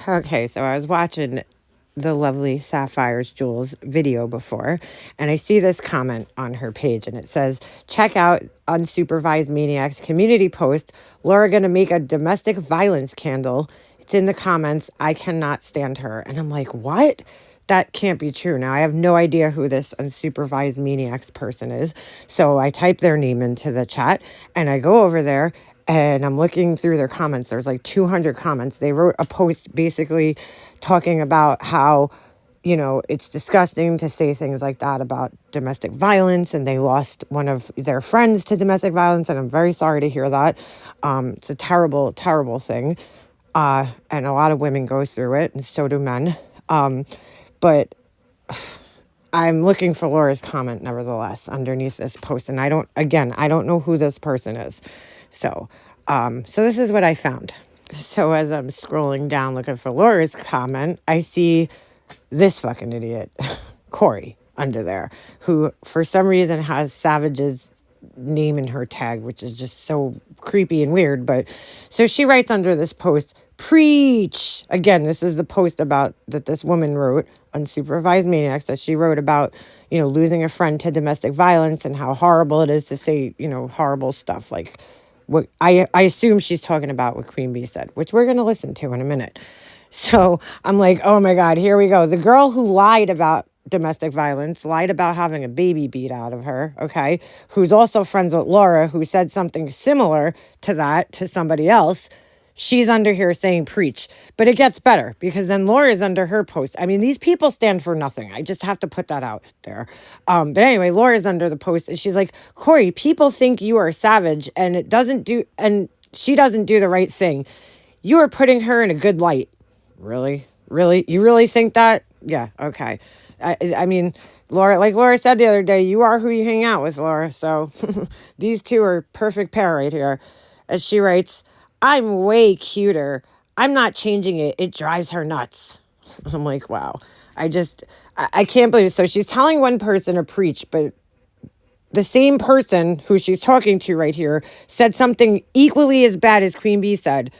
Okay, so I was watching the lovely Sapphire's Jules video before, and I see this comment on her page, and it says, check out Unsupervised Maniac's community post. Laura gonna make a domestic violence candle. It's in the comments. I cannot stand her. And I'm like, what? That can't be true. Now, I have no idea who this Unsupervised Maniacs person is. So I type their name into the chat, and I go over there, and I'm looking through their comments. There's like 200 comments. They wrote a post basically talking about how, it's disgusting to say things like that about domestic violence, and they lost one of their friends to domestic violence, and I'm very sorry to hear that. It's a terrible, terrible thing, and a lot of women go through it, and so do men. But I'm looking for Laura's comment, nevertheless, underneath this post, and I don't know who this person is. So this is what I found. So as I'm scrolling down looking for Laura's comment, I see this fucking idiot, Corey, under there, who for some reason has Savage's name in her tag, which is just so creepy and weird. But so she writes under this post, preach. Again, this is the post about that this woman wrote, Unsupervised Maniacs, that she wrote about, losing a friend to domestic violence and how horrible it is to say, horrible stuff like what I assume she's talking about what Queen Bee said, which we're going to listen to in a minute. So I'm like, oh my God, here we go. The girl who lied about domestic violence, lied about having a baby beat out of her, okay, who's also friends with Laura, who said something similar to that to somebody else. She's under here saying preach. But it gets better because then Laura's under her post. I mean, these people stand for nothing. I just have to put that out there. But anyway, Laura's under the post and she's like, Corey, people think you are savage and she doesn't do the right thing. You are putting her in a good light. Really? Really? You really think that? Yeah, okay. I mean, Laura, like Laura said the other day, you are who you hang out with, Laura. So these two are perfect pair right here. As she writes, I'm way cuter. I'm not changing it. It drives her nuts. I'm like, wow. I can't believe it. So she's telling one person to preach, but the same person who she's talking to right here said something equally as bad as Queen Bee said.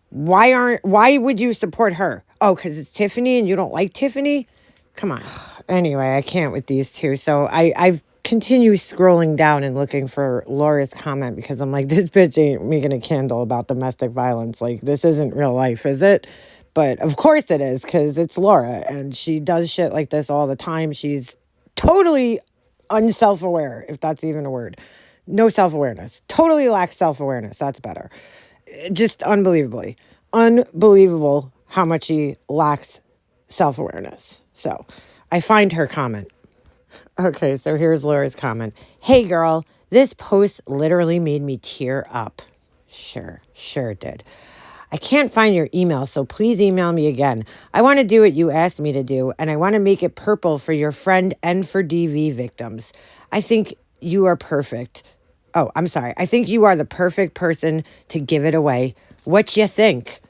Why would you support her? Oh, because it's Tiffany and you don't like Tiffany? Come on. Anyway, I can't with these two. So I've continued scrolling down and looking for Laura's comment because I'm like, this bitch ain't making a candle about domestic violence. Like, this isn't real life, is it? But of course it is because it's Laura and she does shit like this all the time. She's totally unself-aware, if that's even a word. No self-awareness. Totally lacks self-awareness. That's better. Just unbelievable how much she lacks self-awareness. So I find her comment. Okay, so here's Laura's comment. Hey girl, this post literally made me tear up. Sure it did. I can't find your email, so please email me again. I want to do what you asked me to do, and I want to make it purple for your friend and for DV victims. I think you are perfect. Oh, I'm sorry. I think you are the perfect person to give it away. What you think?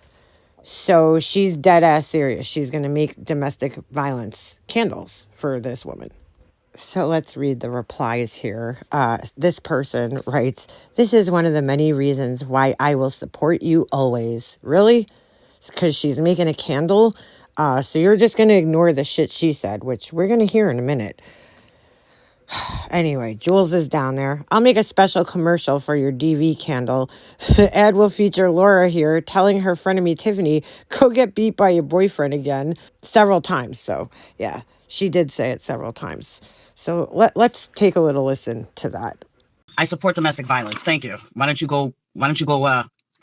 So she's dead ass serious. She's going to make domestic violence candles for this woman. So let's read the replies here. This person writes, this is one of the many reasons why I will support you always. Really? Because she's making a candle? So you're just going to ignore the shit she said, which we're going to hear in a minute. Anyway, Jules is down there. I'll make a special commercial for your DV candle. Ad will feature Laura here telling her frenemy Tiffany, go get beat by your boyfriend again, several times. So, yeah, she did say it several times. So let's take a little listen to that. I support domestic violence. Thank you. Why don't you go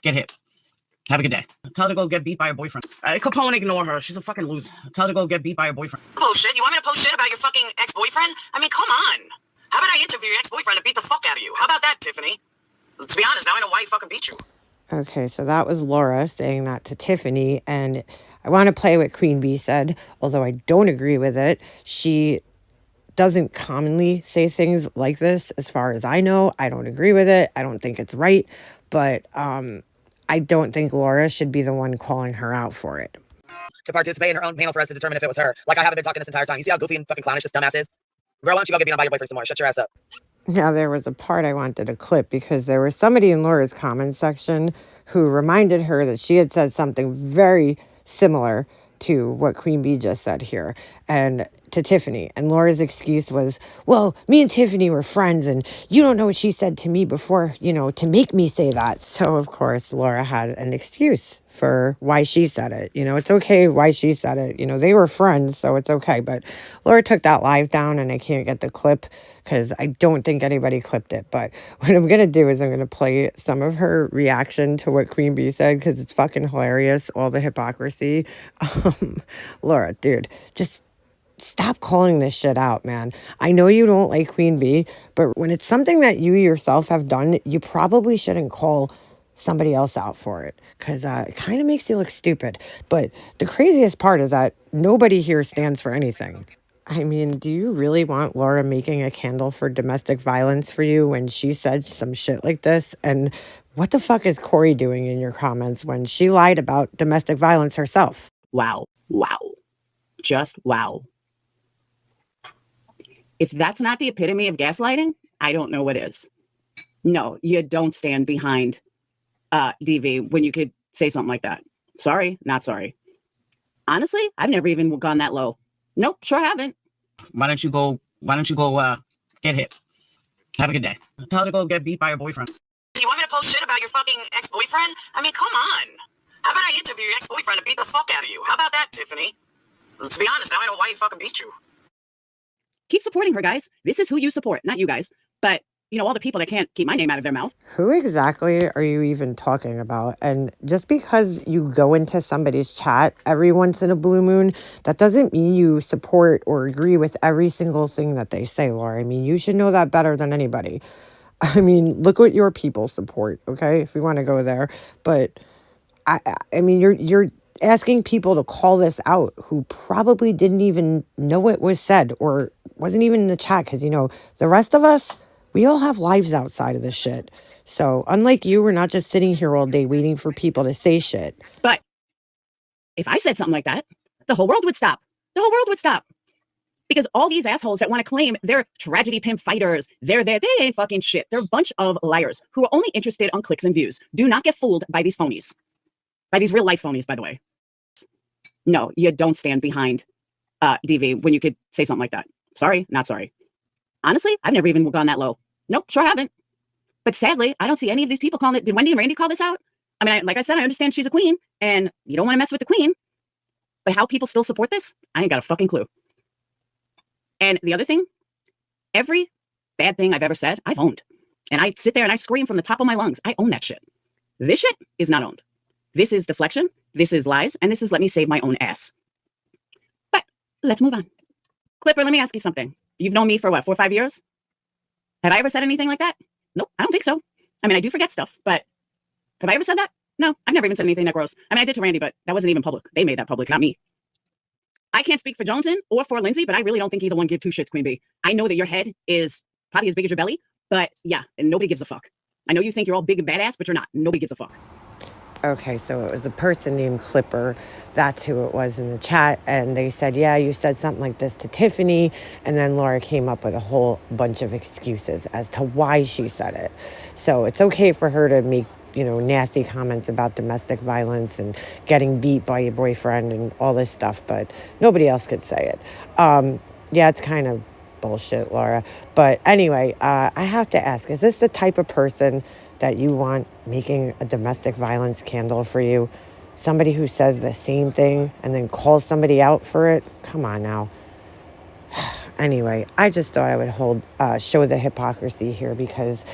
get hit? Have a good day. Tell her to go get beat by her boyfriend. Capone, ignore her. She's a fucking loser. Tell her to go get beat by her boyfriend. Bullshit. You want me to post shit about your fucking ex-boyfriend? I mean, come on. How about I interview your ex-boyfriend and beat the fuck out of you? How about that, Tiffany? To be honest, now I know why he fucking beat you. Okay, so that was Laura saying that to Tiffany, and I want to play what Queen Bee said, although I don't agree with it. She doesn't commonly say things like this, as far as I know. I don't agree with it. I don't think it's right, but I don't think Laura should be the one calling her out for it. To participate in her own panel for us to determine if it was her. Like I haven't been talking this entire time. You see how goofy and fucking clownish this dumbass is? Girl, why don't you go get beat by your boyfriend some more? Shut your ass up. Now, there was a part I wanted to clip because there was somebody in Laura's comments section who reminded her that she had said something very similar to what Queen Bee just said here and to Tiffany. And Laura's excuse was, well, me and Tiffany were friends and you don't know what she said to me before, to make me say that. So, of course, Laura had an excuse for why she said it. It's okay why she said it. They were friends, so it's okay. But Laura took that live down and I can't get the clip because I don't think anybody clipped it. But what I'm going to do is I'm going to play some of her reaction to what Queen Bee said because it's fucking hilarious, all the hypocrisy. Laura, dude, just stop calling this shit out, man. I know you don't like Queen Bee, but when it's something that you yourself have done, you probably shouldn't call somebody else out for it because it kind of makes you look stupid. But the craziest part is that nobody here stands for anything. I mean, do you really want Laura making a candle for domestic violence for you when she said some shit like this? And what the fuck is Corey doing in your comments when she lied about domestic violence herself? Wow. Wow. Just wow. If that's not the epitome of gaslighting, I don't know what is. No, you don't stand behind DV when you could say something like that. Sorry, not sorry. Honestly, I've never even gone that low. Nope, sure haven't. Why don't you go get hit? Have a good day. Tell her to go get beat by her boyfriend. You want me to post shit about your fucking ex-boyfriend? I mean, come on. How about I interview your ex-boyfriend and beat the fuck out of you? How about that, Tiffany? To be honest, now I know why he fucking beat you. Keep supporting her, guys. This is who you support, not you guys. But, all the people that can't keep my name out of their mouth. Who exactly are you even talking about? And just because you go into somebody's chat every once in a blue moon, that doesn't mean you support or agree with every single thing that they say, Laura. I mean, you should know that better than anybody. I mean, look what your people support, okay? If we want to go there. But, I mean, you're asking people to call this out who probably didn't even know what was said or wasn't even in the chat because, the rest of us, we all have lives outside of this shit. So unlike you, we're not just sitting here all day waiting for people to say shit. But if I said something like that, the whole world would stop. The whole world would stop. Because all these assholes that want to claim they're tragedy pimp fighters, they ain't fucking shit. They're a bunch of liars who are only interested on clicks and views. Do not get fooled by these phonies. By these real life phonies, by the way. No, you don't stand behind DV when you could say something like that. Sorry, not sorry. Honestly, I've never even gone that low. Nope, sure haven't. But sadly, I don't see any of these people calling it. Did Wendy and Randy call this out? I mean, like I said, I understand she's a queen and you don't want to mess with the queen. But how people still support this, I ain't got a fucking clue. And the other thing, every bad thing I've ever said, I've owned. And I sit there and I scream from the top of my lungs. I own that shit. This shit is not owned. This is deflection. This is lies. And this is let me save my own ass. But let's move on. Clipper, let me ask you something. You've known me for what, 4 or 5 years? Have I ever said anything like that? Nope, I don't think so. I mean, I do forget stuff, but have I ever said that? No, I've never even said anything that gross. I mean, I did to Randy, but that wasn't even public. They made that public, not me. I can't speak for Joneson or for Lindsay, but I really don't think either one give two shits, Queen Bee. I know that your head is probably as big as your belly, but yeah, and nobody gives a fuck. I know you think you're all big and badass, but you're not. Nobody gives a fuck. Okay, so it was a person named Clipper. That's who it was in the chat. And they said, yeah, you said something like this to Tiffany. And then Laura came up with a whole bunch of excuses as to why she said it. So it's okay for her to make, nasty comments about domestic violence and getting beat by your boyfriend and all this stuff. But nobody else could say it. Yeah, it's kind of bullshit, Laura. But anyway, I have to ask, is this the type of person that you want making a domestic violence candle for you? Somebody who says the same thing and then calls somebody out for it? Come on now. Anyway, I just thought I would show the hypocrisy here because,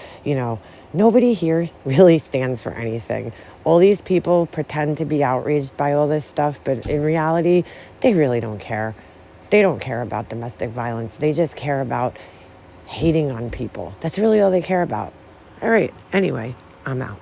nobody here really stands for anything. All these people pretend to be outraged by all this stuff, but in reality, they really don't care. They don't care about domestic violence. They just care about hating on people. That's really all they care about. All right. Anyway, I'm out.